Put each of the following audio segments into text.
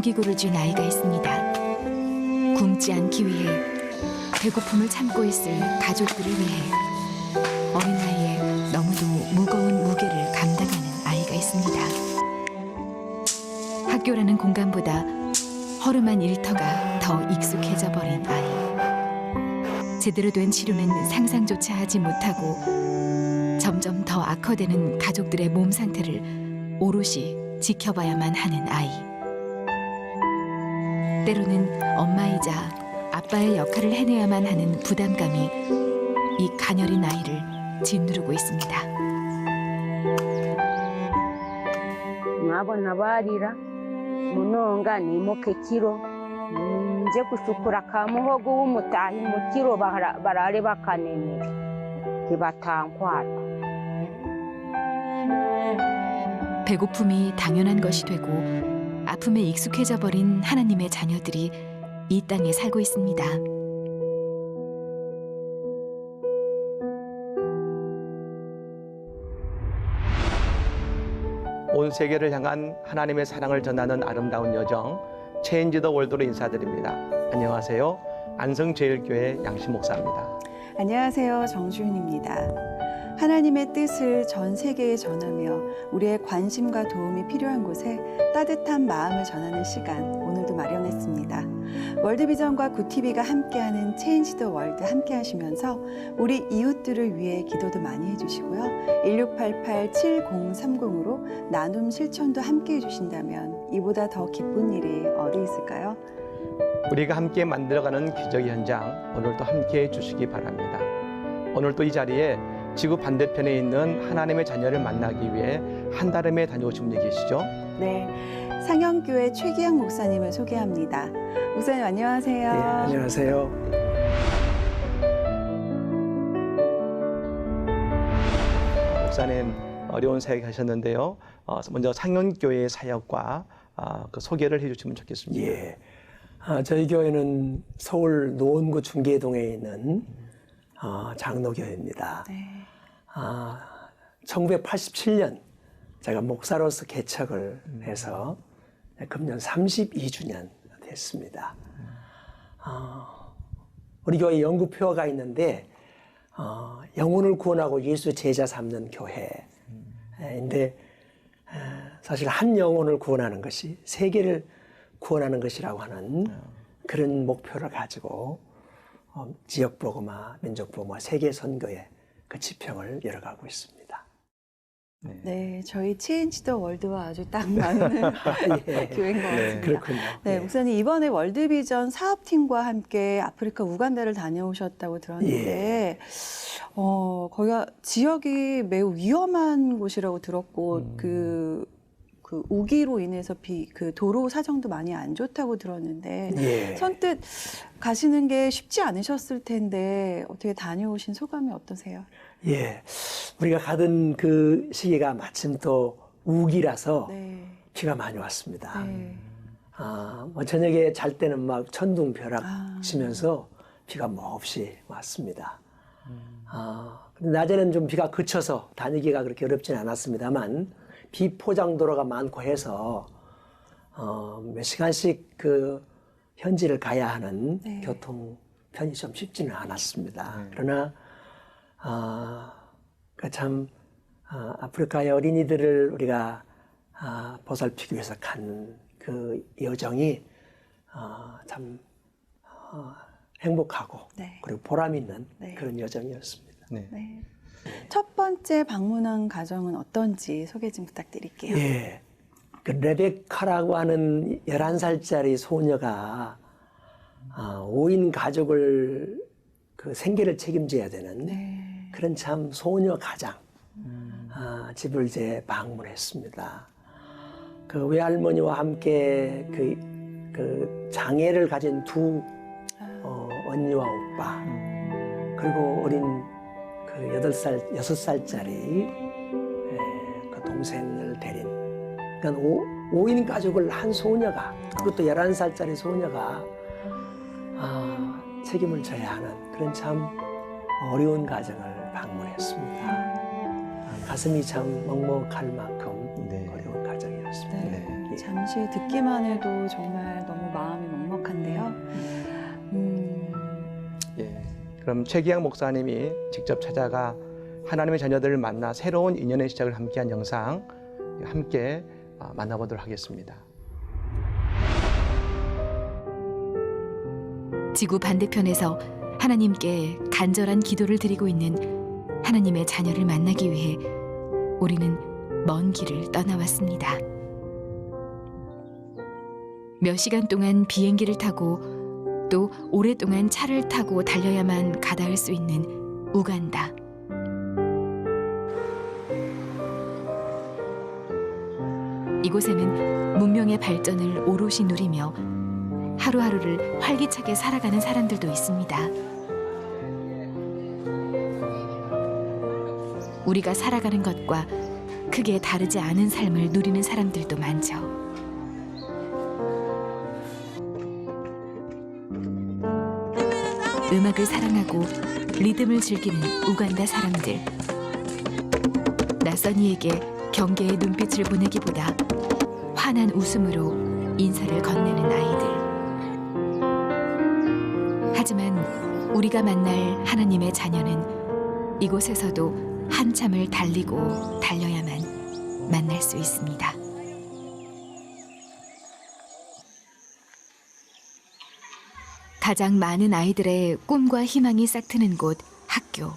살기구를 쥔 아이가 있습니다. 굶지 않기 위해, 배고픔을 참고 있을 가족들을 위해 어린 나이에 너무도 무거운 무게를 감당하는 아이가 있습니다. 학교라는 공간보다 허름한 일터가 더 익숙해져 버린 아이. 제대로 된 치료는 상상조차 하지 못하고 점점 더 악화되는 가족들의 몸 상태를 오롯이 지켜봐야만 하는 아이. 때로는 엄마이자 아빠의 역할을 해내야만 하는 부담감이 이 가녀린 아이를 짓누르고 있습니다. mwabona barira munonga nimuke kiro nje kusukura ka muhogo w'umutahi mu kiro barare bakanemera ntibatankwata. 배고픔이 당연한 것이 되고 아픔에 익숙해져 버린 하나님의 자녀들이 이 땅에 살고 있습니다. 온 세계를 향한 하나님의 사랑을 전하는 아름다운 여정 체인지 더 월드로 인사드립니다. 안녕하세요. 안성제일교회 양심 목사입니다. 안녕하세요. 정주윤입니다. 하나님의 뜻을 전 세계에 전하며 우리의 관심과 도움이 필요한 곳에 따뜻한 마음을 전하는 시간 오늘도 마련했습니다. 월드비전과 굿TV가 함께하는 체인지 더 월드 함께 하시면서 우리 이웃들을 위해 기도도 많이 해주시고요. 1688-7030으로 나눔 실천도 함께 해주신다면 이보다 더 기쁜 일이 어디 있을까요? 우리가 함께 만들어가는 기적의 현장 오늘도 함께 해주시기 바랍니다. 오늘도 이 자리에 지구 반대편에 있는 하나님의 자녀를 만나기 위해 한달음에 다녀오신 분이 계시죠? 네, 상영교회 최기양 목사님을 소개합니다. 목사님 안녕하세요. 네, 안녕하세요. 목사님 어려운 사역 하셨는데요. 먼저 상영교회의 사역과 그 소개를 해주시면 좋겠습니다. 예, 저희 교회는 서울 노원구 중계동에 있는 장로교회입니다. 네. 1987년 제가 목사로서 개척을 해서 금년 32주년 됐습니다. 우리 교회 연구표어가 있는데 영혼을 구원하고 예수 제자 삼는 교회인데 사실 한 영혼을 구원하는 것이 세계를 구원하는 것이라고 하는 그런 목표를 가지고 지역복음화, 민족복음화, 세계선교의 그 지평을 열어가고 있습니다. 네, 저희 체인지 더 월드와 아주 딱 맞는 예. 교회인 것 같습니다. 그렇군요. 네, 예. 목사님 이번에 월드비전 사업팀과 함께 아프리카 우간다를 다녀오셨다고 들었는데 거기가 지역이 매우 위험한 곳이라고 들었고 그 우기로 인해서 그 도로 사정도 많이 안 좋다고 들었는데 예. 선뜻 가시는 게 쉽지 않으셨을 텐데 어떻게 다녀오신 소감이 어떠세요? 예, 우리가 가던 그 시기가 마침 또 우기라서 네. 비가 많이 왔습니다. 네. 뭐 저녁에 잘 때는 막 천둥벼락 치면서 비가 몹시 왔습니다. 근데 낮에는 좀 비가 그쳐서 다니기가 그렇게 어렵지는 않았습니다만 비포장도로가 많고 해서 몇 시간씩 그 현지를 가야 하는 네. 교통편이 좀 쉽지는 않았습니다. 그러나 참 아프리카의 어린이들을 우리가 보살피기 위해서 간 그 여정이 참 행복하고 네. 그리고 보람 있는 네. 그런 여정이었습니다. 네. 네. 첫 번째 방문한 가정은 어떤지 소개 좀 부탁드릴게요. 예, 그 레베카라고 하는 11살짜리 소녀가 5인 가족을 그 생계를 책임져야 되는 네. 그런 참 소녀 가장 집을 이제 방문했습니다. 그 외할머니와 함께 그 장애를 가진 두 언니와 오빠 그리고 어린 그 6살짜리 그 동생을 데린 그러니까 5인 가족을 한 소녀가 그것도 11살짜리 소녀가 책임을 져야 하는 그런 참 어려운 가정을 방문했습니다. 가슴이 참 먹먹할 만큼 네. 어려운 가정이었습니다. 네. 잠시 듣기만 해도 정말 너무 마음이 먹먹한데요. 예. 그럼 최기양 목사님이 직접 찾아가 하나님의 자녀들을 만나 새로운 인연의 시작을 함께한 영상 함께 만나보도록 하겠습니다. 지구 반대편에서 하나님께 간절한 기도를 드리고 있는 하나님의 자녀를 만나기 위해 우리는 먼 길을 떠나왔습니다. 몇 시간 동안 비행기를 타고 또 오랫동안 차를 타고 달려야만 가닿을 수 있는 우간다. 이곳에는 문명의 발전을 오롯이 누리며 하루하루를 활기차게 살아가는 사람들도 있습니다. 우리가 살아가는 것과 크게 다르지 않은 삶을 누리는 사람들도 많죠. 음악을 사랑하고 리듬을 즐기는 우간다 사람들. 낯선 이에게 경계의 눈빛을 보내기보다 환한 웃음으로 인사를 건네는 아이들. 하지만 우리가 만날 하나님의 자녀는 이곳에서도 한참을 달리고 달려야만 만날 수 있습니다. 가장 많은 아이들의 꿈과 희망이 싹트는 곳, 학교.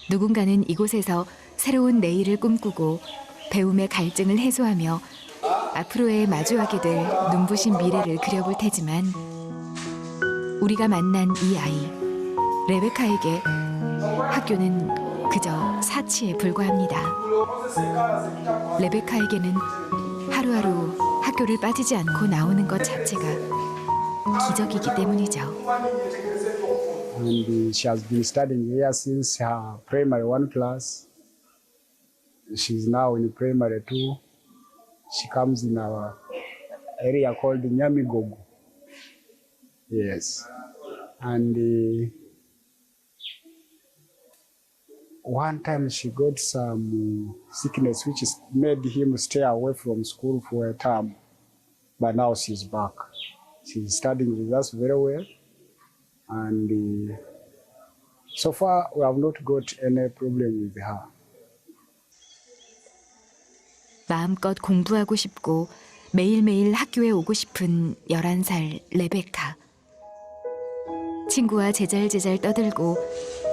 누군가는 이곳에서 새로운 내일을 꿈꾸고 배움의 갈증을 해소하며 앞으로의 마주하게 될 눈부신 미래를 그려볼 테지만 우리가 만난 이 아이, 레베카에게 학교는 그저 사치에 불과합니다. 레베카에게는 하루하루 학교를 빠지지 않고 나오는 것 자체가 기적이기 때문이죠. And she has been studying here since her primary 1 class. She's now in primary 2. She comes in our area called Nyamigogo. Yes. And one time she got some sickness which made him stay away from school for a term. But now she's back. She's studying with us very well. And so far we have not got any problem with her. 마음껏 공부하고 싶고 매일매일 학교에 오고 싶은 11살 레베카. 친구와 제잘제잘 떠들고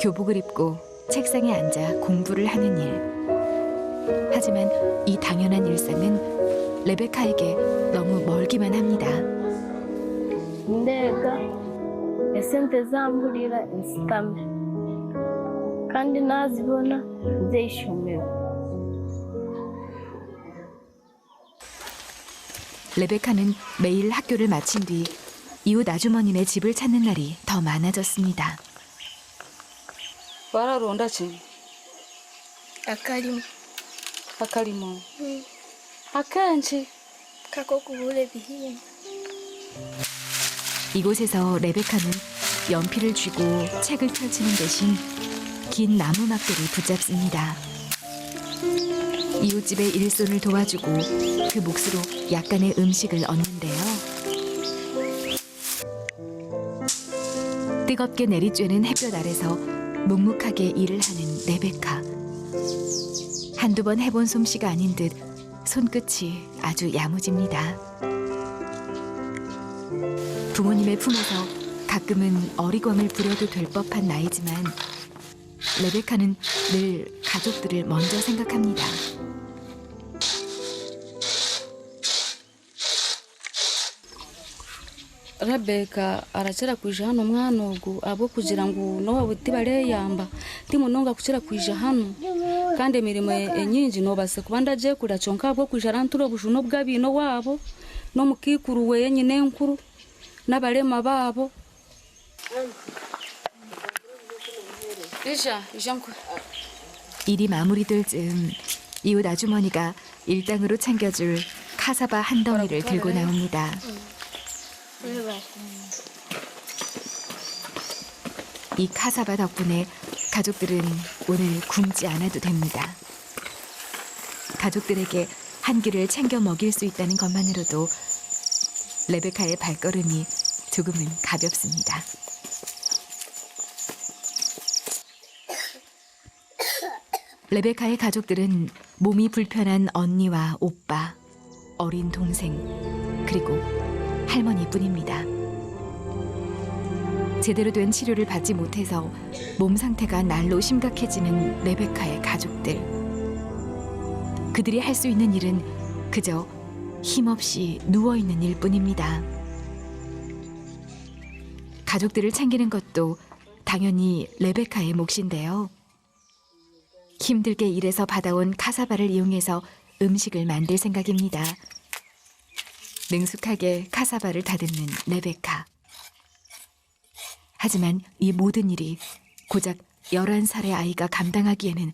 교복을 입고 책상에 앉아 공부를 하는 일. 하지만 이 당연한 일상은 레베카에게 너무 멀기만 합니다. ndega esente zamburira nsitame kandi nazibona nzeyishomera. 레베카는 매일 학교를 마친 뒤 이웃 아주머니네 집을 찾는 날이 더 많아졌습니다. bararonda ki Akalimu akalimo akenshi kako kubura ibihingwa. 이곳에서 레베카는 연필을 쥐고 책을 펼치는 대신 긴 나무막대를 붙잡습니다. 이웃집의 일손을 도와주고 그 몫으로 약간의 음식을 얻는데요. 뜨겁게 내리쬐는 햇볕 아래서 묵묵하게 일을 하는 레베카. 한두 번 해본 솜씨가 아닌 듯 손끝이 아주 야무집니다. 부모님의 품에서 가끔은 어리광을 부려도 될 법한 나이지만 레베카는 늘 가족들을 먼저 생각합니다. Rebecca arakira kuija hano mwana ogu abo kugira ngu nowe tibareyamba timunonga kukira kuija hano kandi emirimo enyingi nobase kuba ndagyekura kyonka abo kuija arantura obujuno bw'abiino waabo n'omukikuru weye nyine enkuru n'abarema baabo. 일이 마무리될 즈음 이웃 아주머니가 일당으로 챙겨줄 카사바 한 덩이를 들고 나옵니다. 이 카사바 덕분에 가족들은 오늘 굶지 않아도 됩니다. 가족들에게 한 끼를 챙겨 먹일 수 있다는 것만으로도 레베카의 발걸음이 조금은 가볍습니다. 레베카의 가족들은 몸이 불편한 언니와 오빠, 어린 동생, 그리고 할머니뿐입니다. 제대로 된 치료를 받지 못해서 몸 상태가 날로 심각해지는 레베카의 가족들. 그들이 할 수 있는 일은 그저 힘없이 누워있는 일뿐입니다. 가족들을 챙기는 것도 당연히 레베카의 몫인데요. 힘들게 일해서 받아온 카사바를 이용해서 음식을 만들 생각입니다. 능숙하게 카사바를 다듬는 레베카. 하지만 이 모든 일이 고작 11살의 아이가 감당하기에는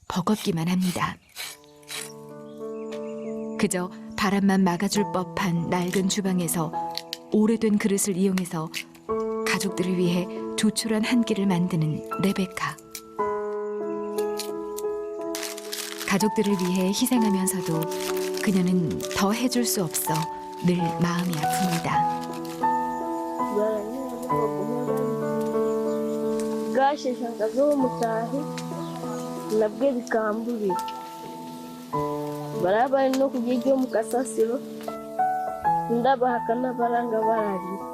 버겁기만 합니다. 그저 바람만 막아줄 법한 낡은 주방에서 오래된 그릇을 이용해서 가족들을 위해 조촐한 한 끼를 만드는 레베카. 가족들을 위해 희생하면서도 그녀는 더 해줄 수 없어 늘 마음이 아픕니다. bwasheshaga z'umutahi nabwo bikamburira baraba bari no kurya ibyo mu kasasiro ndabahaka n'abaranga bararira.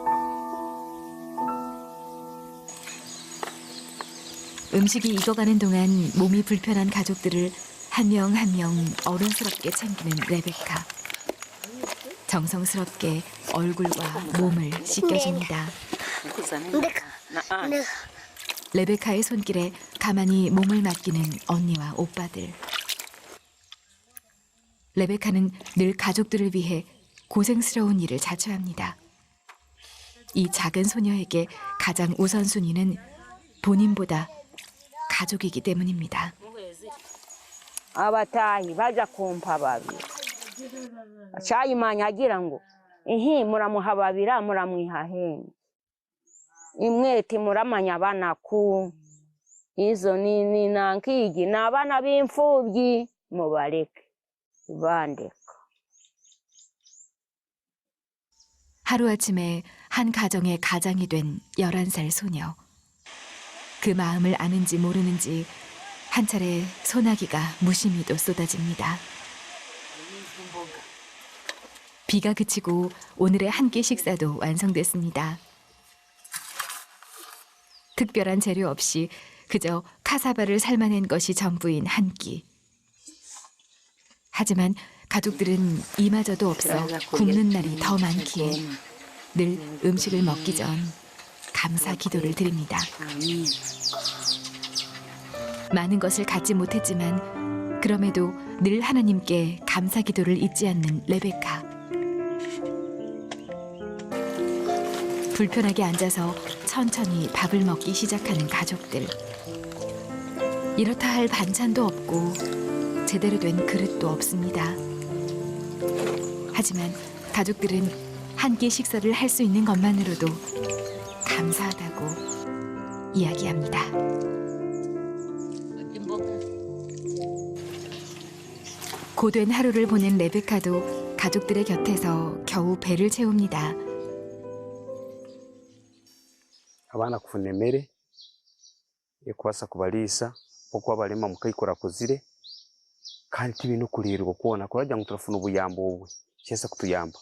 음식이 익어가는 동안 몸이 불편한 가족들을 한 명 한 명 어른스럽게 챙기는 레베카. 정성스럽게 얼굴과 몸을 씻겨줍니다. 레베카의 손길에 가만히 몸을 맡기는 언니와 오빠들. 레베카는 늘 가족들을 위해 고생스러운 일을 자처합니다. 이 작은 소녀에게 가장 우선순위는 본인보다 가족이기 때문입니다. abatahi baja kumpa babiri cyayimanya agira ngo muramuhababira muramwiha hene imweti muramanya abana ku izo ni nankigi ni abana b'imfubyi mubareke bandeka. 하루아침에 한 가정의 가장이 된 11살 소녀. 그 마음을 아는지 모르는지 한 차례 소나기가 무심히도 쏟아집니다. 비가 그치고 오늘의 한 끼 식사도 완성됐습니다. 특별한 재료 없이 그저 카사바를 삶아낸 것이 전부인 한 끼. 하지만 가족들은 이마저도 없어 굶는 날이 더 많기에 늘 음식을 먹기 전 감사 기도를 드립니다. 많은 것을 갖지 못했지만 그럼에도 늘 하나님께 감사 기도를 잊지 않는 레베카. 불편하게 앉아서 천천히 밥을 먹기 시작하는 가족들. 이렇다 할 반찬도 없고 제대로 된 그릇도 없습니다. 하지만 가족들은 한 끼 식사를 할 수 있는 것만으로도 감사하다고 이야기합니다. 고된 하루를 보낸 레베카도 가족들의 곁에서 겨우 배를 채웁니다. abana kufuna emmere ekubasa kubaliisa okuba balema mukaikora kuzire kandi tibina okuliirwa okwona kurajya ngu turafuna obuyambo obwe kyesa kutuyamba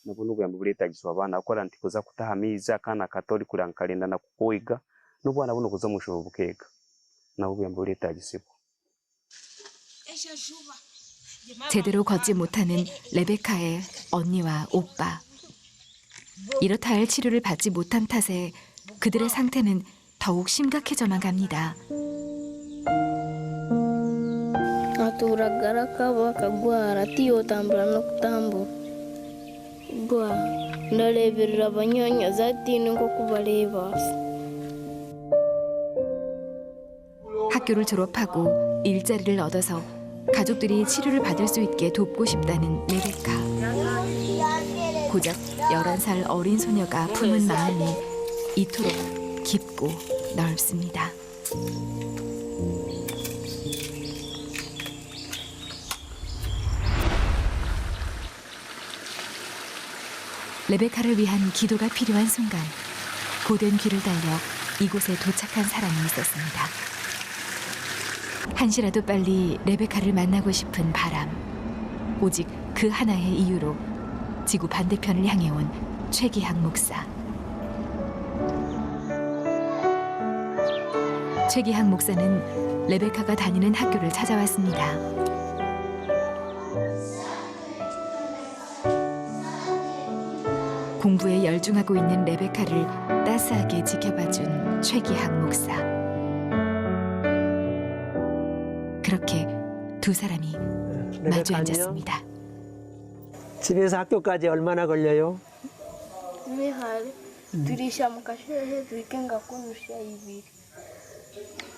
nabwo n'obuyambo bureetagisibwa abaana akora nti kuza kutaha amaizi akaana kato orikurira ngu karenda nakukwoiga n'obwana buno kuza omushoro bukeega nabwo obuyambo bureetagisibwa. 제대로 걷지 못하는 레베카의 언니와 오빠. 이렇다 할 치료를 받지 못한 탓에 그들의 상태는 더욱 심각해져만 갑니다. aturagara kaba kagwara tiyotambura no kutambura gwa ndareberera abanyonyozi atine nko kubareba. 학교를 졸업하고 일자리를 얻어서 가족들이 치료를 받을 수 있게 돕고 싶다는 레베카. 고작 11살 어린 소녀가 품은 마음이 이토록 깊고 넓습니다. 레베카를 위한 기도가 필요한 순간 고된 길을 달려 이곳에 도착한 사람이 있었습니다. 한시라도 빨리 레베카를 만나고 싶은 바람. 오직 그 하나의 이유로 지구 반대편을 향해 온 최기학 목사. 최기학 목사는 레베카가 다니는 학교를 찾아왔습니다. 공부에 열중하고 있는 레베카를 따스하게 지켜봐준 최기학 목사. 그렇게 두 사람이 마주 레베카 앉았습니다. 집에서 학교까지 얼마나 걸려요? Mihari tulishamuka shehe tulikenga kunusha hivi.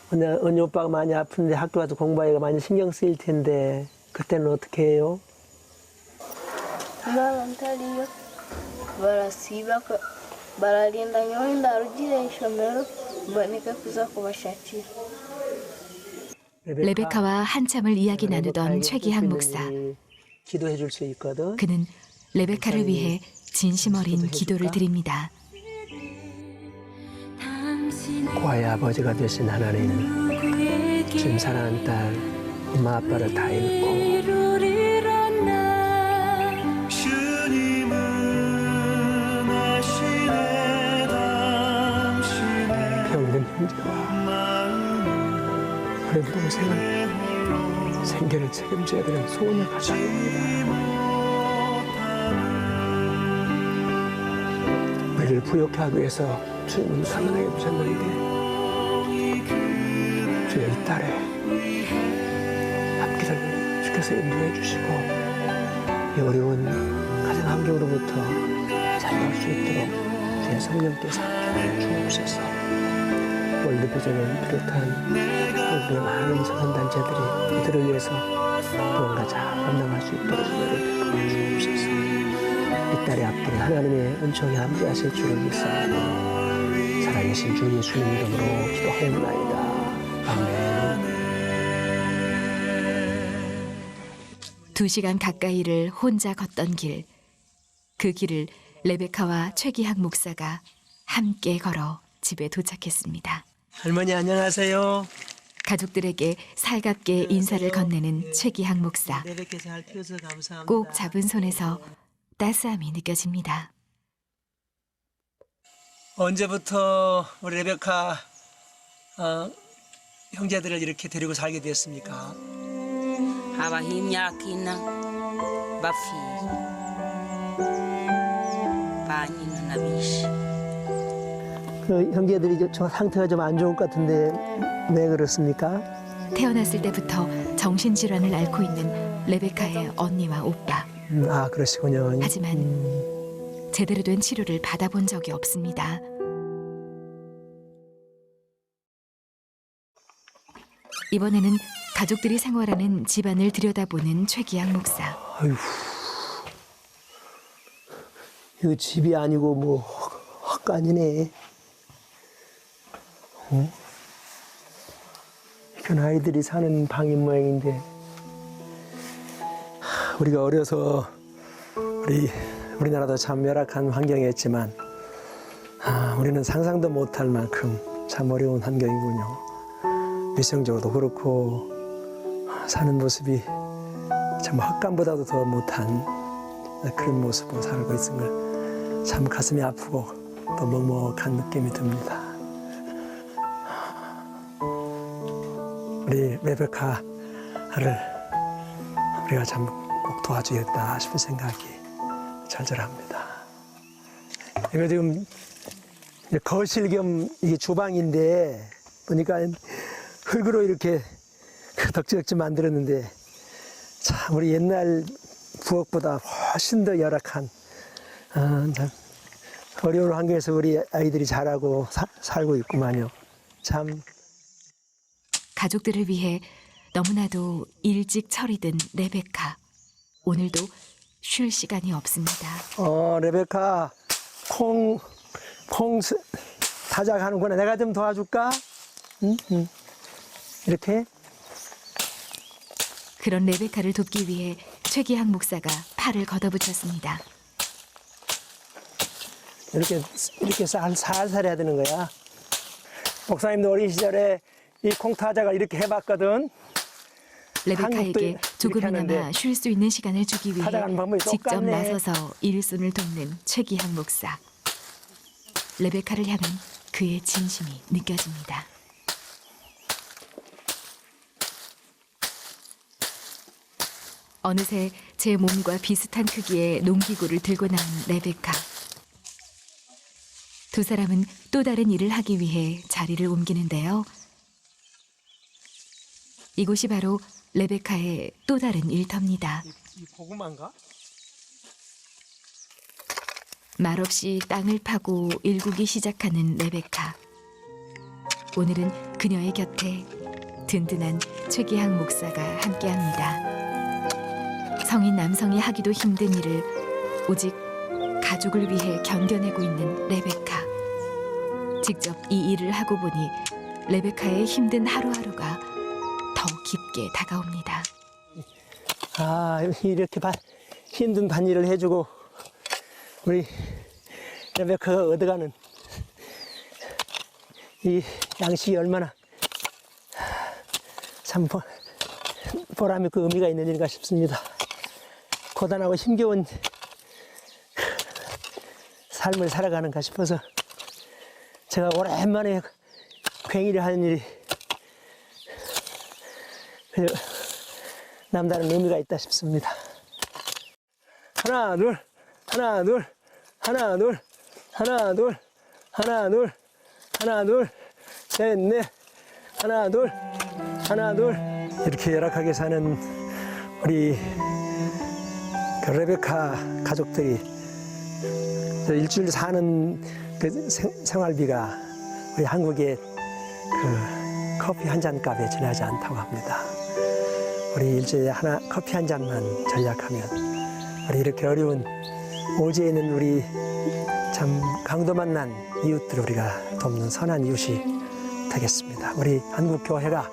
근데 은희 오빠가 많이 아픈데 학교 가서 공부하기가 많이 신경 쓰일 텐데 그때는 어떻게 해요? Mara ntaliyo barasiba baralinda nyoinda arugire ishomero banika kuza kubashakira. 레베카와 한참을 이야기 나누던 최기학 목사. 기도해 줄 수 있거든. 그는 레베카를 위해 진심 어린 기도를 드립니다. 고아의 아버지가 되신 하나님, 지금 사랑하는 딸, 엄마 아빠를 다 잃고 병든 형제와 어린 동생은 생계를 책임져야 되는 소원을 가져옵니다. 우리를 부욕해 하기 위해서 주님은 가난하게 두셨는데 주의 이 딸의 앞길을 주께서 인도해 주시고 이 어려운 가정 환경으로부터 잘 나올 수 있도록 주의 성령께서 함께 주옵소서. 월드비전을 비롯한 한국의 많은 사선단체들이 이들을 위해서 무언가 잘 감당할 수 있도록 은혜를 베풀어 주옵소서. 이 딸의 앞길에 하나님의 은총이 함께 하실 줄을 믿사오니 살아계신 주 예수님 이름으로 기도하옵나이다. 아멘. 2시간 가까이를 혼자 걷던 길. 그 길을 레베카와 최기학 목사가 함께 걸어 집에 도착했습니다. 할머니 안녕하세요. 가족들에게 살갑게 인사를 건네는 최기학 목사. 레베카 잘 키워서 감사합니다. 꼭 잡은 손에서 따스함이 느껴집니다. 언제부터 우리 레베카 형제들을 이렇게 데리고 살게 되었습니까? Abahimyakina bafiye banyina nabishe. 그 형제들이 저 상태가 좀 안 좋을 것 같은데 왜 그렇습니까? 태어났을 때부터 정신질환을 앓고 있는 레베카의 언니와 오빠. 아 그러시군요. 하지만 제대로 된 치료를 받아본 적이 없습니다. 이번에는 가족들이 생활하는 집안을 들여다보는 최기학 목사. 아휴, 이거 집이 아니고 뭐 헛간이네. 이건 아이들이 사는 방인 모양인데 우리가 어려서 우리나라도 참 열악한 환경이었지만 우리는 상상도 못할 만큼 참 어려운 환경이군요. 위생적으로도 그렇고 사는 모습이 참 헛간보다도 더 못한 그런 모습으로 살고 있은 걸 참 가슴이 아프고 또 먹먹한 느낌이 듭니다. 우리 레베카를 우리가 참 꼭 도와주겠다 싶은 생각이 절절합니다. 이거 지금 거실 겸 이게 주방인데 보니까 흙으로 이렇게 덕지덕지 만들었는데 참 우리 옛날 부엌보다 훨씬 더 열악한 참 어려운 환경에서 우리 아이들이 자라고 살고 있구만요. 참 가족들을 위해 너무나도 일찍 처리된 레베카. 오늘도 쉴 시간이 없습니다. 레베카 콩 타작하는구나. 내가 좀 도와줄까? 응? 이렇게 그런 레베카를 돕기 위해 최기학 목사가 팔을 걷어붙였습니다. 이렇게 살살 해야 되는 거야. 목사님도 어린 시절에 이 콩타자가 이렇게 해봤거든. 레베카에게 이렇게 조금이나마 하는데 쉴 수 있는 시간을 주기 위해 타자가는 방법이 직접 똑같네. 나서서 일손을 돕는 최기향 목사. 레베카를 향한 그의 진심이 느껴집니다. 어느새 제 몸과 비슷한 크기의 농기구를 들고 나온 레베카. 두 사람은 또 다른 일을 하기 위해 자리를 옮기는데요. 이곳이 바로 레베카의 또 다른 일터입니다. 이 고구마인가? 말없이 땅을 파고 일구기 시작하는 레베카. 오늘은 그녀의 곁에 든든한 최기향 목사가 함께합니다. 성인 남성이 하기도 힘든 일을 오직 가족을 위해 견뎌내고 있는 레베카. 직접 이 일을 하고 보니 레베카의 힘든 하루하루가 더 깊게 다가옵니다. 아, 이렇게 힘든 밭일을 해주고 우리 레베카가 얻어가는 이 양식이 얼마나 참 보람 있고 의미가 있는 일인가 싶습니다. 고단하고 힘겨운 삶을 살아가는가 싶어서 제가 오랜만에 괭이를 하는 일이 남다른 의미가 있다 싶습니다. 하나 둘 하나 둘 하나 둘 하나 둘 하나 둘 하나 둘 셋 넷 하나 둘 하나 둘 이렇게 열악하게 사는 우리 그 레베카 가족들이 일주일 사는 그 생활비가 우리 한국의 그 커피 한 잔 값에 지나지 않다고 합니다. 우리 일주일에 커피 한 잔만 절약하면 우리 이렇게 어려운 오지에 있는 우리 참 강도 만난 이웃들 우리가 돕는 선한 이웃이 되겠습니다. 우리 한국 교회가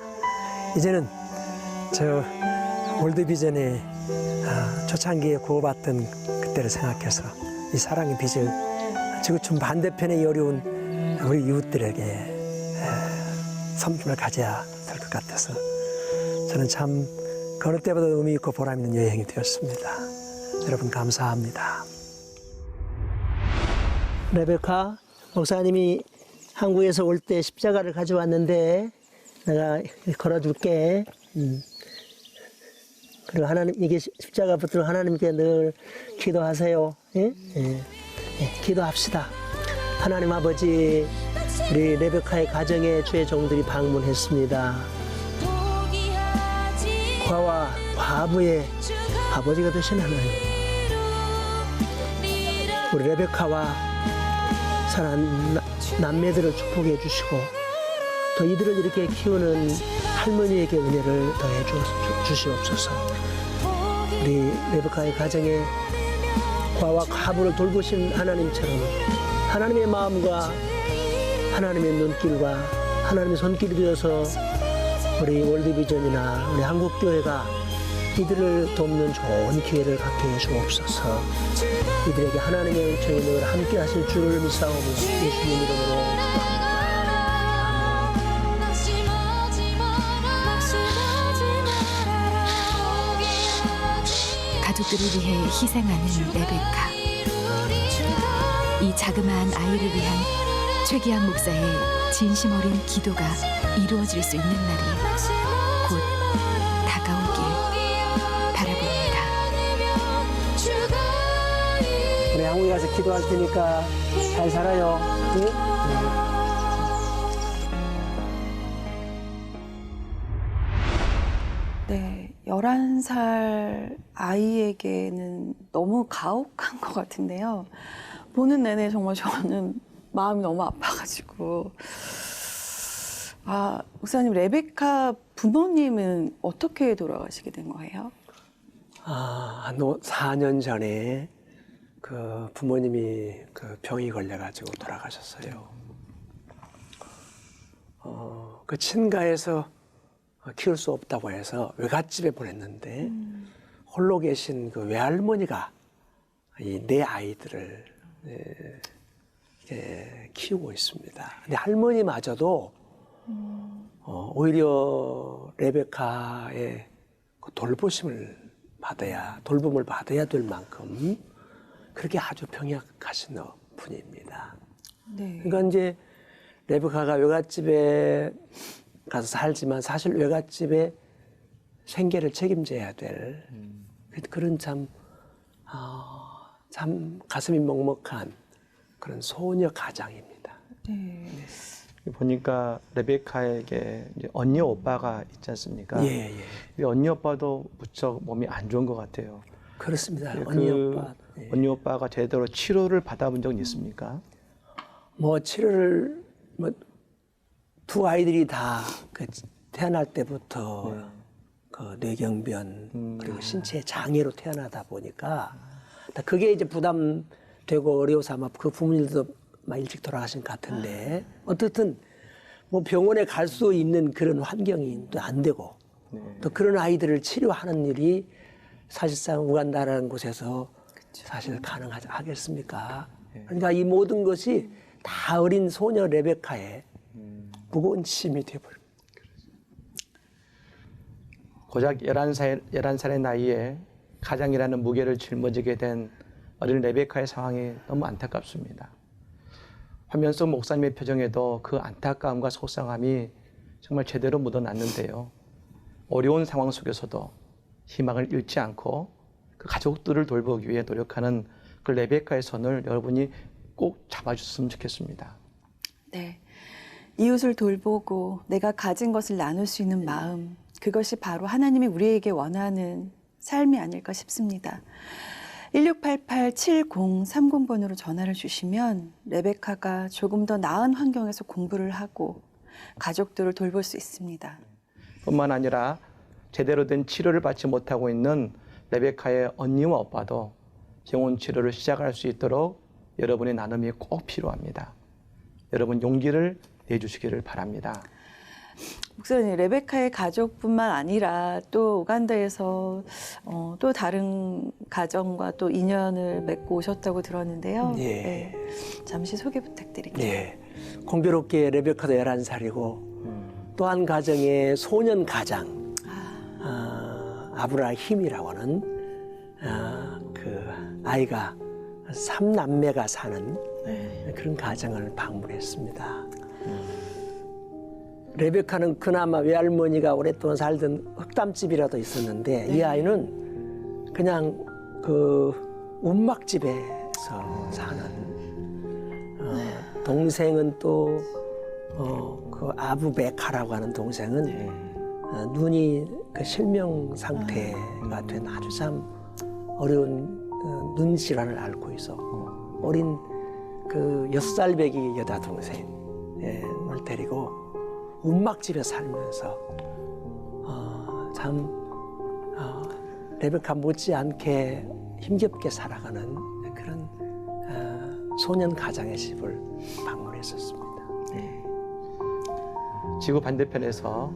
이제는 저 월드비전의 초창기에 구호받던 그때를 생각해서 이 사랑의 빚을 지구촌 반대편의 어려운 우리 이웃들에게 섬김을 가져야 될 것 같아서 저는 참 그 어느 때보다 의미 있고 보람 있는 여행이 되었습니다. 여러분 감사합니다. 레베카 목사님이 한국에서 올 때 십자가를 가져왔는데 내가 걸어줄게. 그리고 하나님 이게 십자가 붙들고 하나님께 늘 기도하세요. 예? 예. 예. 기도합시다. 하나님 아버지 우리 레베카의 가정에 주의 종들이 방문했습니다. 과와 과부의 아버지가 되신 하나님 우리 레베카와 사랑하는 남매들을 축복해 주시고 또 이들을 이렇게 키우는 할머니에게 은혜를 더해 주시옵소서. 우리 레베카의 가정에 과와 과부를 돌보신 하나님처럼 하나님의 마음과 하나님의 눈길과 하나님의 손길이 되어서 우리 월드비전이나 우리 한국교회가 이들을 돕는 좋은 기회를 갖게 해주옵소서. 이들에게 하나님의 은총이 늘 함께 하실 줄을 믿사오며 예수님 이름으로 가족들을 위해 희생하는 레베카. 이 자그마한 아이를 위한 최기향 목사의 진심 어린 기도가 이루어질 수 있는 날이 곧 다가오길 바라봅니다. 우리 한국에 가서 기도할 테니까 잘 살아요. 응? 네, 11살 아이에게는 너무 가혹한 것 같은데요. 보는 내내 정말 저는 마음이 너무 아파가지고. 목사님, 레베카 부모님은 어떻게 돌아가시게 된 거예요? 4년 전에 그 부모님이 그 병이 걸려가지고 돌아가셨어요. 그 친가에서 키울 수 없다고 해서 외갓집에 보냈는데 홀로 계신 그 외할머니가 이 네 아이들을 키우고 있습니다. 근데 할머니마저도 오히려 레베카의 그 돌봄을 받아야 될 만큼 그렇게 아주 병약하신 분입니다. 네. 그러니까 이제 레베카가 외갓집에 가서 살지만 사실 외갓집의 생계를 책임져야 될 그런 참 가슴이 먹먹한 그런 소녀 가장입니다. 네. 보니까 레베카에게 이제 언니 오빠가 있지 않습니까? 예. 이 언니 오빠도 무척 몸이 안 좋은 것 같아요. 그렇습니다. 그 언니 오빠. 예. 언니 오빠가 제대로 치료를 받아본 적은 있습니까? 치료를 두 아이들이 다 태어날 때부터 그 뇌경변 그리고 신체 장애로 태어나다 보니까 그게 이제 부담되고 어려워서 아마 그 부모님들도 일찍 돌아가신 것 같은데 어떻든 병원에 갈 수 있는 그런 환경이 또 안 되고 또 그런 아이들을 치료하는 일이 사실상 우간다라는 곳에서 사실 가능하겠습니까? 그러니까 이 모든 것이 다 어린 소녀 레베카의 무거운 짐이 되어버립니다. 고작 11살의 나이에 가장이라는 무게를 짊어지게 된 어린 레베카의 상황이 너무 안타깝습니다. 화면 속 목사님의 표정에도 그 안타까움과 속상함이 정말 제대로 묻어났는데요. 어려운 상황 속에서도 희망을 잃지 않고 그 가족들을 돌보기 위해 노력하는 그 레베카의 손을 여러분이 꼭 잡아주셨으면 좋겠습니다. 네. 이웃을 돌보고 내가 가진 것을 나눌 수 있는 마음, 그것이 바로 하나님이 우리에게 원하는 삶이 아닐까 싶습니다. 1688-7030번으로 전화를 주시면 레베카가 조금 더 나은 환경에서 공부를 하고 가족들을 돌볼 수 있습니다. 뿐만 아니라 제대로 된 치료를 받지 못하고 있는 레베카의 언니와 오빠도 영혼 치료를 시작할 수 있도록 여러분의 나눔이 꼭 필요합니다. 여러분 용기를 내주시기를 바랍니다. 목사님, 레베카의 가족뿐만 아니라 또 우간다에서 또 다른 가정과 또 인연을 맺고 오셨다고 들었는데요. 예. 네. 잠시 소개 부탁드릴게요. 예. 공교롭게 레베카도 11살이고 또 한 가정의 소년 가장 아브라힘이라고 하는 그 아이가 3남매가 사는 그런 가정을 방문했습니다. 레베카는 그나마 외할머니가 오랫동안 살던 흑담집이라도 있었는데 이 아이는 그냥 그 움막집에서 사는 동생은 또 그 아부베카라고 하는 동생은 눈이 그 실명 상태가 된 아주 참 어려운 눈 질환을 앓고 있어 어린 그 6살배기 여자 동생을 데리고 움막집에 살면서 레베카 못지않게 힘겹게 살아가는 그런 소년 가장의 집을 방문했었습니다. 지구 반대편에서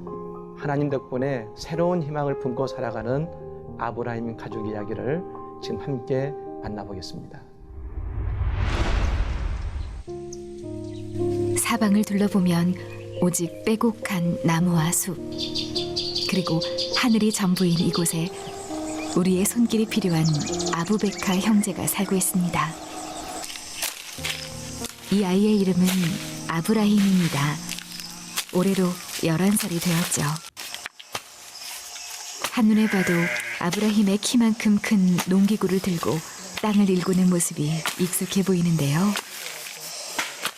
하나님 덕분에 새로운 희망을 품고 살아가는 아브라함 가족 이야기를 지금 함께 만나보겠습니다. 사방을 둘러보면 오직 빼곡한 나무와 숲, 그리고 하늘이 전부인 이곳에 우리의 손길이 필요한 아부베카 형제가 살고 있습니다. 이 아이의 이름은 아브라힘입니다. 올해로 11살이 되었죠. 한눈에 봐도 아브라힘의 키만큼 큰 농기구를 들고 땅을 일구는 모습이 익숙해 보이는데요.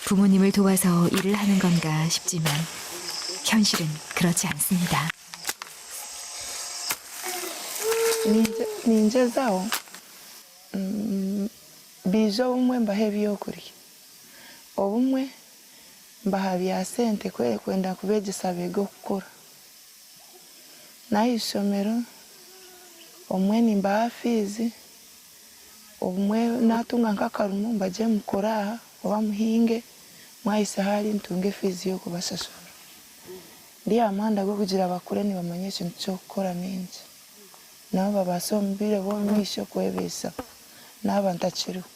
부모님을 도와서 일을 하는 건가 싶지만 현실은 그렇지 않습니다. ninja zao biza obumwe mbaha ebyokurya obumwe mbaha bya sente kwenda kubeegyesa beege okukura nayo ishomero obumwe nimbaha fiizi obumwe natunga nk'akarumu mbagye mukore aha oba muhinge mwahise hari ntunge fiizi y'okubashashura ndi amanda g'okugira bakure nibamanya ekintu ky'okukora mingi nabo babaase omu bwire bw'omumaisho kwebeesaho naaba ntakiriho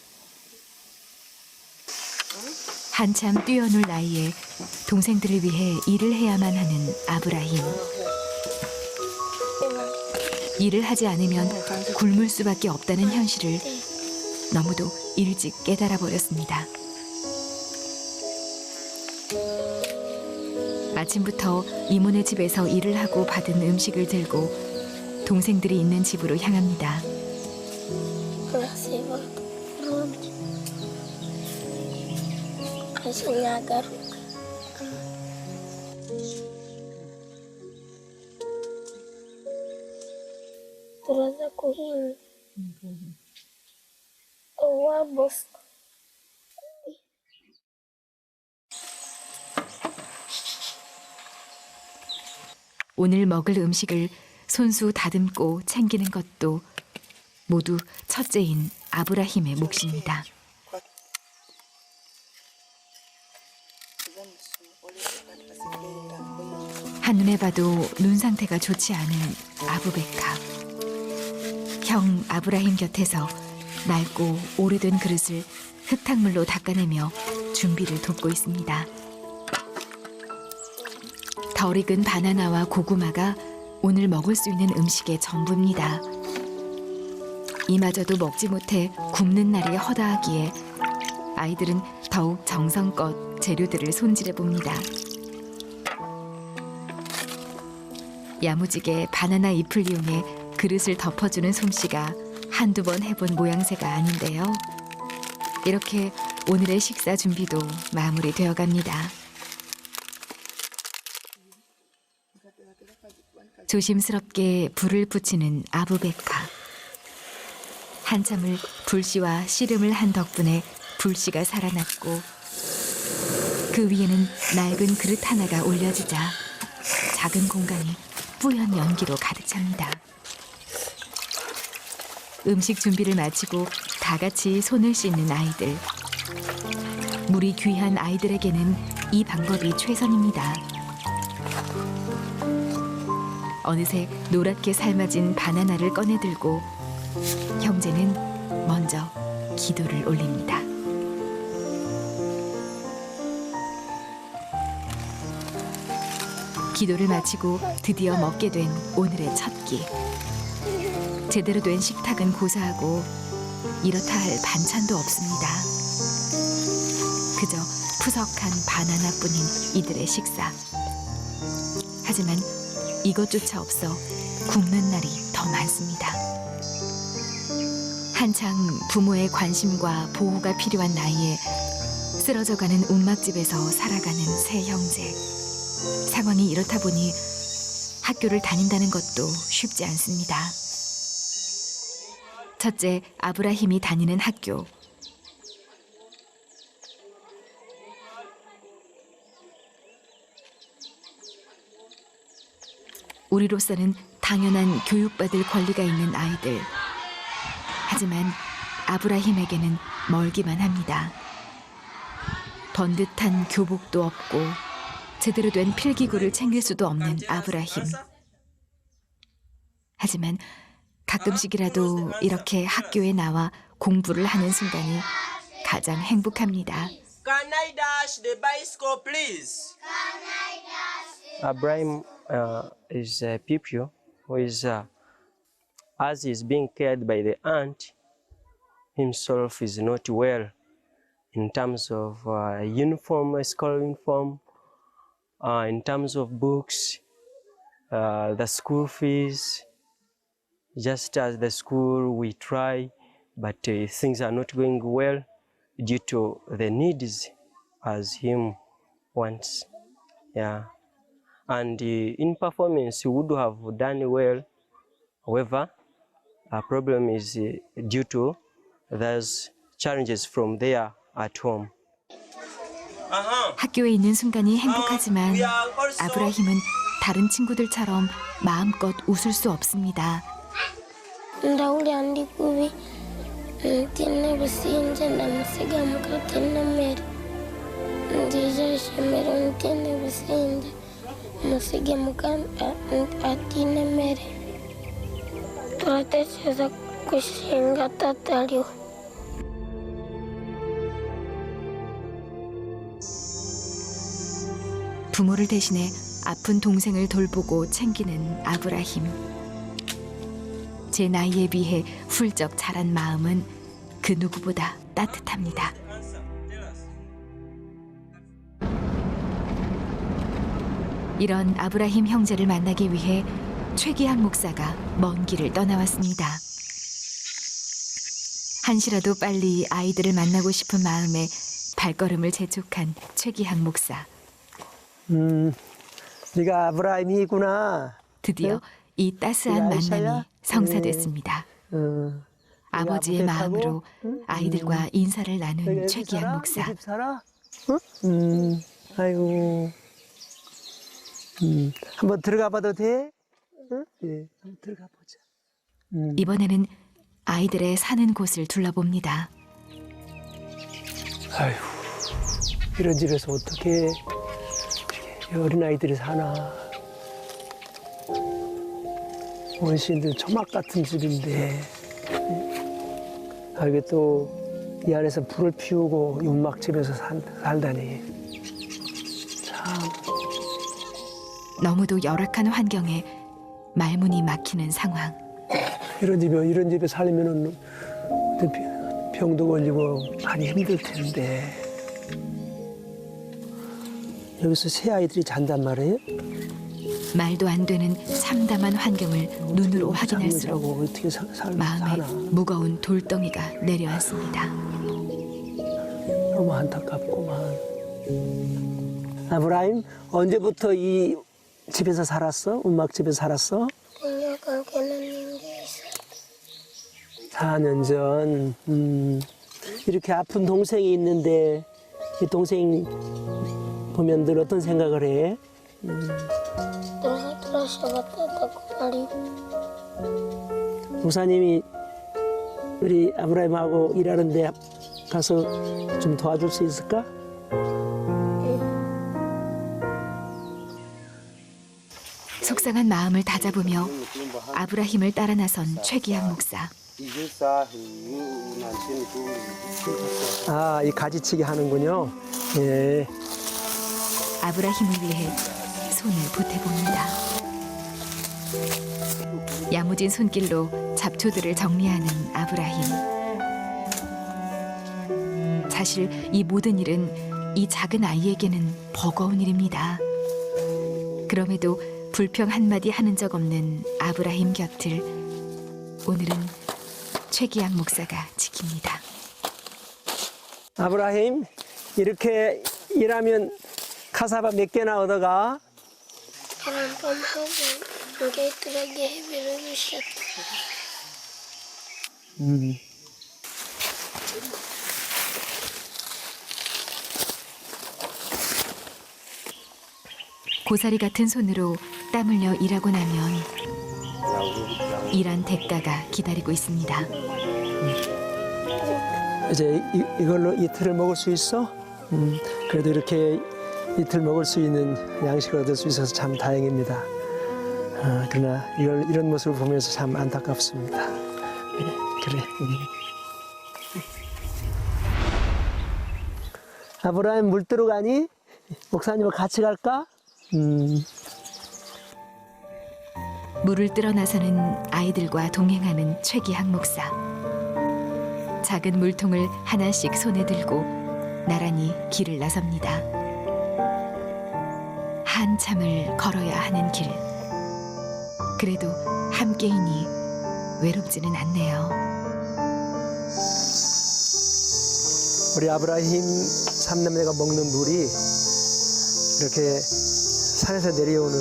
한참 뛰어놀 나이에 동생들을 위해 일을 해야만 하는 아브라힘. 일을 하지 않으면 굶을 수밖에 없다는 현실을 너무도 일찍 깨달아 버렸습니다. 아침부터 이모네 집에서 일을 하고 받은 음식을 들고 동생들이 있는 집으로 향합니다. Turaza kuhinga uwabos 오늘 먹을 음식을 손수 다듬고 챙기는 것도 모두 첫째인 아브라힘의 몫입니다. 한눈에 봐도 눈 상태가 좋지 않은 아부베카. 형 아브라힘 곁에서 낡고 오래된 그릇을 흙탕물로 닦아내며 준비를 돕고 있습니다. 덜 익은 바나나와 고구마가 오늘 먹을 수 있는 음식의 전부입니다. 이마저도 먹지 못해 굶는 날이 허다하기에 아이들은 더욱 정성껏 재료들을 손질해 봅니다. 야무지게 바나나 잎을 이용해 그릇을 덮어주는 솜씨가 한두 번 해본 모양새가 아닌데요. 이렇게 오늘의 식사 준비도 마무리되어 갑니다. 조심스럽게 불을 붙이는 아부베카. 한참을 불씨와 씨름을 한 덕분에 불씨가 살아났고 그 위에는 낡은 그릇 하나가 올려지자 작은 공간이 뿌연 연기로 가득 찹니다. 음식 준비를 마치고 다 같이 손을 씻는 아이들. 물이 귀한 아이들에게는 이 방법이 최선입니다. 어느새 노랗게 삶아진 바나나를 꺼내들고 형제는 먼저 기도를 올립니다. 기도를 마치고 드디어 먹게 된 오늘의 첫 끼. 제대로 된 식탁은 고사하고 이렇다 할 반찬도 없습니다. 그저 푸석한 바나나뿐인 이들의 식사. 하지만 이것조차 없어 굶는 날이 더 많습니다. 한창 부모의 관심과 보호가 필요한 나이에 쓰러져가는 움막집에서 살아가는 세 형제. 상황이 이렇다 보니 학교를 다닌다는 것도 쉽지 않습니다. 첫째 아브라힘이 다니는 학교. 우리로서는 당연한 교육받을 권리가 있는 아이들. 하지만 아브라힘에게는 멀기만 합니다. 번듯한 교복도 없고 제대로 된 필기구를 챙길 수도 없는 아브라힘. 하지만 가끔씩이라도 이렇게 학교에 나와 공부를 하는 순간이 가장 행복합니다. Can I dash the bicycle, please? Abraham is a pupil who is, as is being cared by the aunt, himself is not well in terms of uniform, school uniform, in terms of books, the school fees. Just as the school we try, but things are not going well due to the needs as him wants. Yeah. And in performance, he would have done well. However, our problem is due to those challenges from there at home. 학교에 있는 순간이 행복하지만 아브라힘은 다른 친구들처럼 마음껏 웃을 수 없습니다. ndauli andikuvi ntina businja namusiga mukatina mere ndija shemero ntina businja musige atina mere turatekereza kushinga tatariho 부모를 대신해 아픈 동생을 돌보고 챙기는 아브라힘. 제 나이에 비해 훌쩍 자란 마음은 그 누구보다 따뜻합니다. 이런 아브라힘 형제를 만나기 위해 최기학 목사가 먼 길을 떠나왔습니다. 한시라도 빨리 아이들을 만나고 싶은 마음에 발걸음을 재촉한 최기학 목사. 네가 아브라함이구나. 드디어 이 따스한 만남이 성사됐습니다. 아버지의 마음으로 아이들과 인사를 나눈 최기학 목사. 이 집 살아? 아이고. 한번 들어가 봐도 돼? 예, 한번 들어가 보자. 이번에는 아이들의 사는 곳을 둘러봅니다. 아휴, 이런 집에서 어떻게 어린 아이들이 사나. 원시인들 초막 같은 집인데, 이게 또 이 안에서 불을 피우고 윤막집에서 살다니. 참. 너무도 열악한 환경에 말문이 막히는 상황. 이런 집에 살면은 병도 걸리고 많이 힘들 텐데. 여기서 새 아이들이 잔단 말이에요? 말도 안 되는 참담한 환경을 눈으로 확인할수록 어떻게 마음에 무거운 돌덩이가 내려앉습니다. 너무 안타깝구만. 아브라함, 언제부터 이 집에서 살았어? 운막집에서 살았어? 4년 전. 이렇게 아픈 동생이 있는데 이 동생 보면 늘 어떤 생각을 해? 목사님이 우리 아브라함하고 일하는데 가서 좀 도와줄 수 있을까? 속상한 마음을 다잡으며 아브라힘을 따라 나선 최기학 목사. 아, 이 가지치기 하는군요. 예. 아브라힘을 위해 손을 보태봅니다. 야무진 손길로 잡초들을 정리하는 아브라힘. 사실 이 모든 일은 이 작은 아이에게는 버거운 일입니다. 그럼에도 불평 한마디 하는 적 없는 아브라힘 곁을 오늘은 최기학 목사가 지킵니다. 아브라힘, 이렇게 일하면 카사바 몇 개나 얻어가? 고사리 같은 손으로 땀 흘려 일하고 나면 일한 대가가 기다리고 있습니다. 이제 이걸로 이틀을 먹을 수 있어? 그래도 이렇게 이틀 먹을 수 있는 양식을 얻을 수 있어서 참 다행입니다. 그러나 이런 모습을 보면서 참 안타깝습니다. 그래. 아브라함 물 뜨러 가니? 목사님과 같이 갈까? 물을 뜨러 나서는 아이들과 동행하는 최기학 목사. 작은 물통을 하나씩 손에 들고 나란히 길을 나섭니다. 한참을 걸어야 하는 길. 그래도 함께이니 외롭지는 않네요. 우리 아브라힘 삼남매가 먹는 물이 이렇게 산에서 내려오는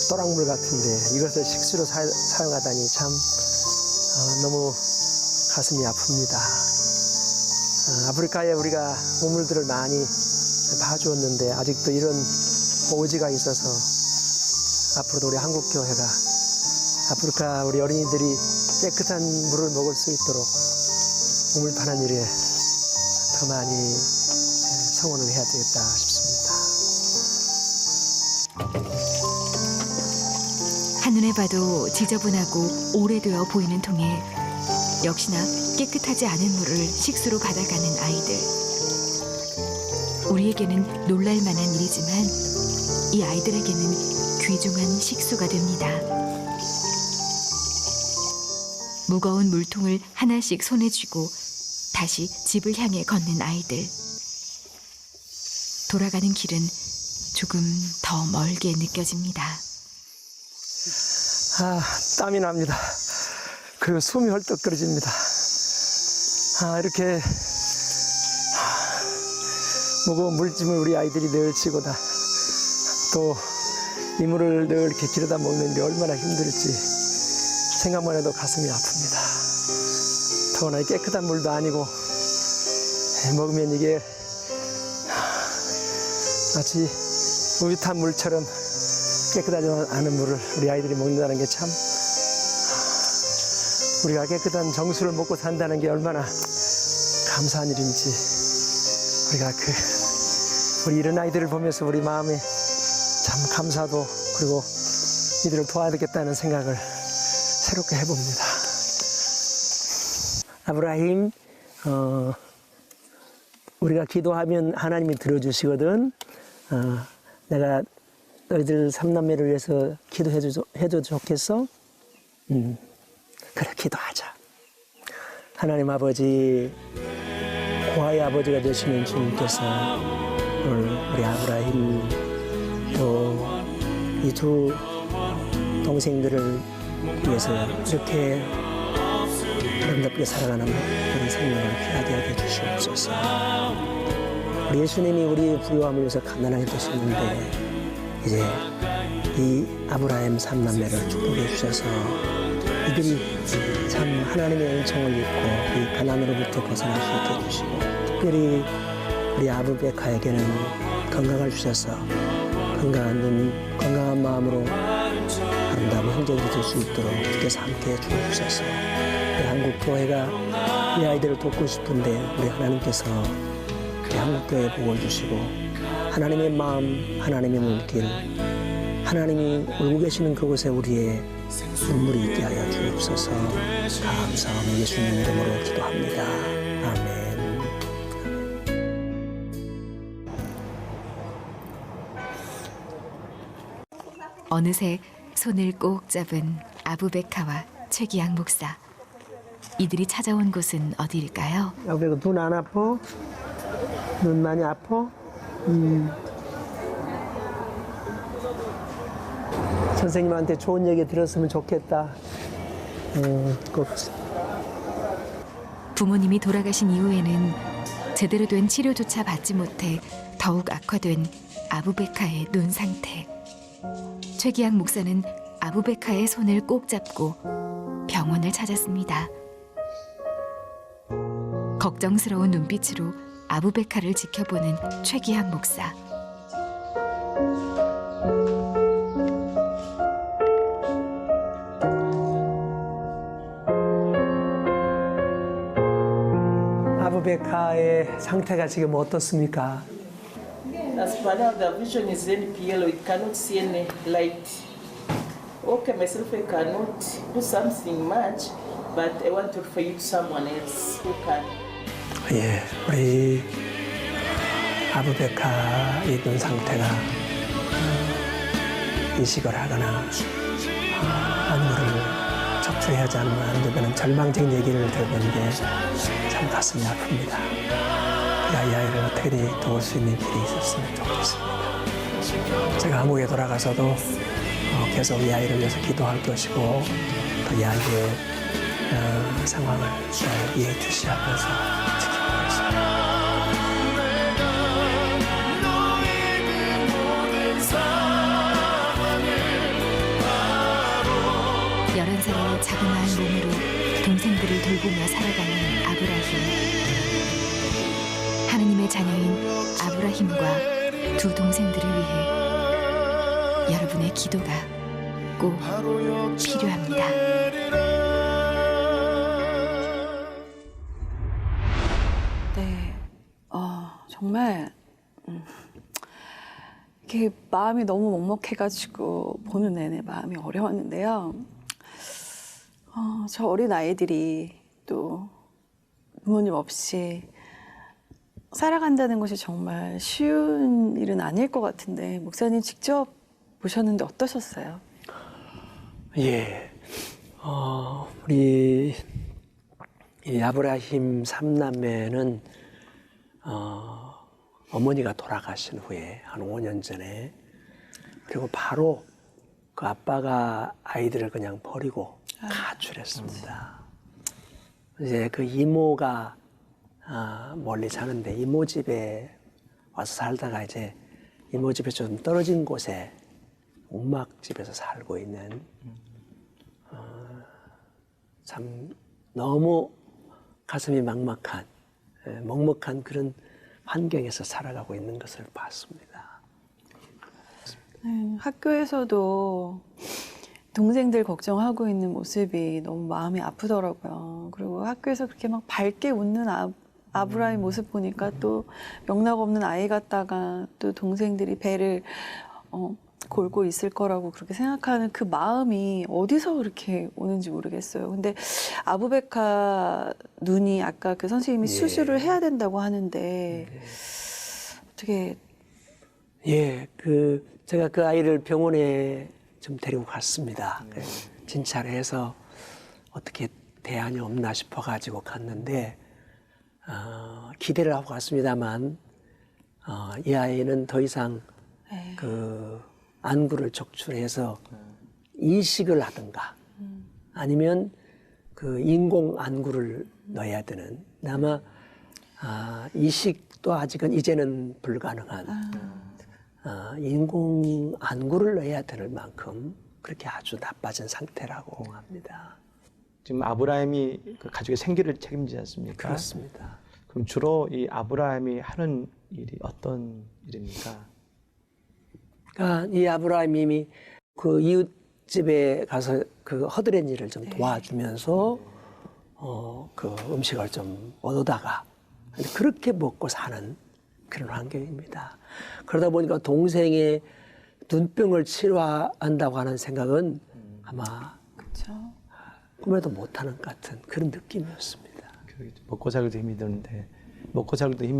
또랑물 같은데 이것을 식수로 사용하다니 참 너무 가슴이 아픕니다. 아프리카에 우리가 우물들을 많이 봐주었는데 아직도 이런 오지가 있어서 앞으로도 우리 한국교회가 아프리카 우리 어린이들이 깨끗한 물을 먹을 수 있도록 우물 파는 일에 더 많이 성원을 해야 되겠다 싶습니다. 한눈에 봐도 지저분하고 오래되어 보이는 통에 역시나 깨끗하지 않은 물을 식수로 받아가는 아이들. 우리에게는 놀랄 만한 일이지만 이 아이들에게는 귀중한 식수가 됩니다. 무거운 물통을 하나씩 손에 쥐고 다시 집을 향해 걷는 아이들. 돌아가는 길은 조금 더 멀게 느껴집니다. 아, 땀이 납니다. 그리고 숨이 헐떡거려집니다. 아, 이렇게 무거운 물짐을 우리 아이들이 늘 지고다. 또 이물을 늘 이렇게 길어다 먹는 게 얼마나 힘들지 생각만 해도 가슴이 아픕니다. 더구나 깨끗한 물도 아니고 먹으면 이게 마치 우유탄 물처럼 깨끗하지 않은 물을 우리 아이들이 먹는다는 게 참 우리가 깨끗한 정수를 먹고 산다는 게 얼마나 감사한 일인지 우리가 우리 이런 아이들을 보면서 우리 마음에 참 감사도 그리고 이들을 도와야 되겠다는 생각을 새롭게 해봅니다. 아브라함, 우리가 기도하면 하나님이 들어주시거든. 내가 너희들 3남매를 위해서 기도해줘 좋겠어? 그래, 기도하자. 하나님 아버지, 고아의 아버지가 되시는 주님께서 오늘 우리 아브라함 또 이 두 동생들을 위해서 이렇게 아름답게 살아가는 그런 생명을 귀하게 하게 주시옵소서. 우리 예수님이 우리의 부요함을 위해서 가난하게 되셨는데 이제 이 아브라함 3남매를 축복해 주셔서 이들이 참 하나님의 은총을 입고 이 가난으로부터 벗어날 수 있게 해주시고 특별히 우리 아부베카에게는 건강을 주셔서 건강한 눈, 건강한 마음으로 아름다운 형제들이 될 수 있도록 주께서 함께해 주옵소서. 우리 한국교회가 이 아이들을 돕고 싶은데 우리 하나님께서 우리 한국교회에 복을 주시고 하나님의 마음, 하나님의 물길, 하나님이 울고 계시는 그곳에 우리의 눈물이 있게 하여 주옵소서. 감사하며 예수님 이름으로 기도합니다. 아멘. 어느새 손을 꼭 잡은 아부베카와 최기양 목사. 이들이 찾아온 곳은 어디일까요? 아부베카 눈 안 아파? 눈 많이 아파? 선생님한테 좋은 얘기 들었으면 좋겠다. 부모님이 돌아가신 이후에는 제대로 된 치료조차 받지 못해 더욱 악화된 아부베카의 눈 상태. 최기양 목사는 아부베카의 손을 꼭 잡고 병원을 찾았습니다. 걱정스러운 눈빛으로 아부베카를 지켜보는 최기양 목사. 아부베카의 상태가 지금 어떻습니까? As far as the vision is NPL, we cannot see any light. Okay, myself, I cannot do something much, but I want to refer you to someone else who can. 예, 우리 아부베카의 눈 상태가 이식을 하거나 안무를 적출하지 않으면 안 되는 절망적인 얘기를 들었는데 참 가슴이 아픕니다. 이 아이를 어떻게든 도울 수 있는 길이 있었으면 좋겠습니다. 제가 한국에 돌아가서도 계속 이 아이를 위해서 기도할 것이고 또 이 아이의 상황을 잘 이해주시하면서 지켜보겠습니다. 11살의 자그마한 몸으로 동생들을 돌보며 살아가는 아브라함. 하느님의 자녀인 아브라함과 두 동생들을 위해 여러분의 기도가 꼭 필요합니다. 네, 정말 이렇게 마음이 너무 먹먹해가지고 보는 내내 마음이 어려웠는데요. 저 어린 아이들이 또 부모님 없이 살아간다는 것이 정말 쉬운 일은 아닐 것 같은데 목사님 직접 보셨는데 어떠셨어요? 예, 우리 이 아브라힘 3남매는 어머니가 돌아가신 후에 한 5년 전에 그리고 바로 그 아빠가 아이들을 그냥 버리고 가출했습니다. 이제 그 이모가 멀리 사는데 이모 집에 와서 살다가 이제 이모 집에 좀 떨어진 곳에 옥막집에서 살고 있는 참 너무 가슴이 막막한 먹먹한 그런 환경에서 살아가고 있는 것을 봤습니다. 학교에서도 동생들 걱정하고 있는 모습이 너무 마음이 아프더라고요. 그리고 학교에서 그렇게 막 밝게 웃는 아브라함 모습 보니까 또 명락 없는 아이 같다가 또 동생들이 배를 골고 있을 거라고 그렇게 생각하는 그 마음이 어디서 그렇게 오는지 모르겠어요. 근데 아부베카 눈이 아까 그 선생님이 수술을 해야 된다고 하는데 어떻게? 예, 제가 그 아이를 병원에 좀 데리고 갔습니다. 진찰을 해서 어떻게 대안이 없나 싶어가지고 갔는데 기대를 하고 갔습니다만 이 아이는 더 이상 그 안구를 적출해서 이식을 하든가 아니면 그 인공 안구를 넣어야 되는 아마 이식도 아직은 이제는 불가능한 인공 안구를 넣어야 될 만큼 그렇게 아주 나빠진 상태라고 합니다. 지금 아브라함이 그 가족의 생계를 책임지지 않습니까? 그렇습니다. 그럼 주로 이 아브라함이 하는 일이 어떤 일입니까? 그러니까 이 아브라함이 그 이웃집에 가서 그 허드렛 일을 좀 도와주면서 그 음식을 좀 얻어다가 그렇게 먹고 사는 그런 환경입니다. 그러다 보니까 동생의 눈병을 치료한다고 하는 생각은 아마 꿈에도 못하는 것 같은 그런 느낌이었습니다. 먹고 살기도 힘이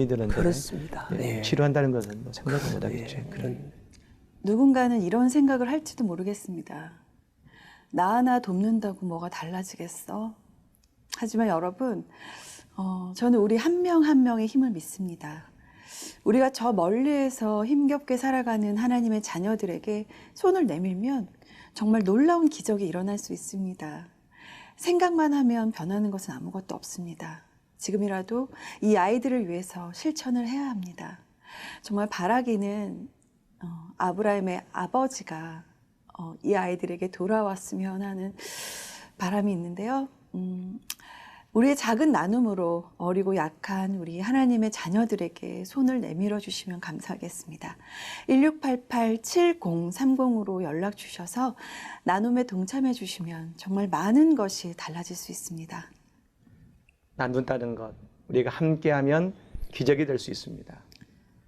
드는데 그렇습니다. 네. 치료한다는 것은 뭐 생각도 못하겠죠. 그런 누군가는 이런 생각을 할지도 모르겠습니다. 나 하나 돕는다고 뭐가 달라지겠어? 하지만 여러분, 저는 우리 한 명 한 명의 힘을 믿습니다. 우리가 저 멀리에서 힘겹게 살아가는 하나님의 자녀들에게 손을 내밀면 정말 놀라운 기적이 일어날 수 있습니다. 생각만 하면 변하는 것은 아무것도 없습니다. 지금이라도 이 아이들을 위해서 실천을 해야 합니다. 정말 바라기는 아브라함의 아버지가 이 아이들에게 돌아왔으면 하는 바람이 있는데요. 우리의 작은 나눔으로 어리고 약한 우리 하나님의 자녀들에게 손을 내밀어 주시면 감사하겠습니다. 1688-7030으로 연락 주셔서 나눔에 동참해 주시면 정말 많은 것이 달라질 수 있습니다. 나눈다는 것, 우리가 함께하면 기적이 될 수 있습니다.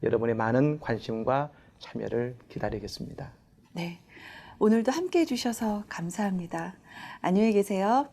여러분의 많은 관심과 참여를 기다리겠습니다. 네, 오늘도 함께해 주셔서 감사합니다. 안녕히 계세요.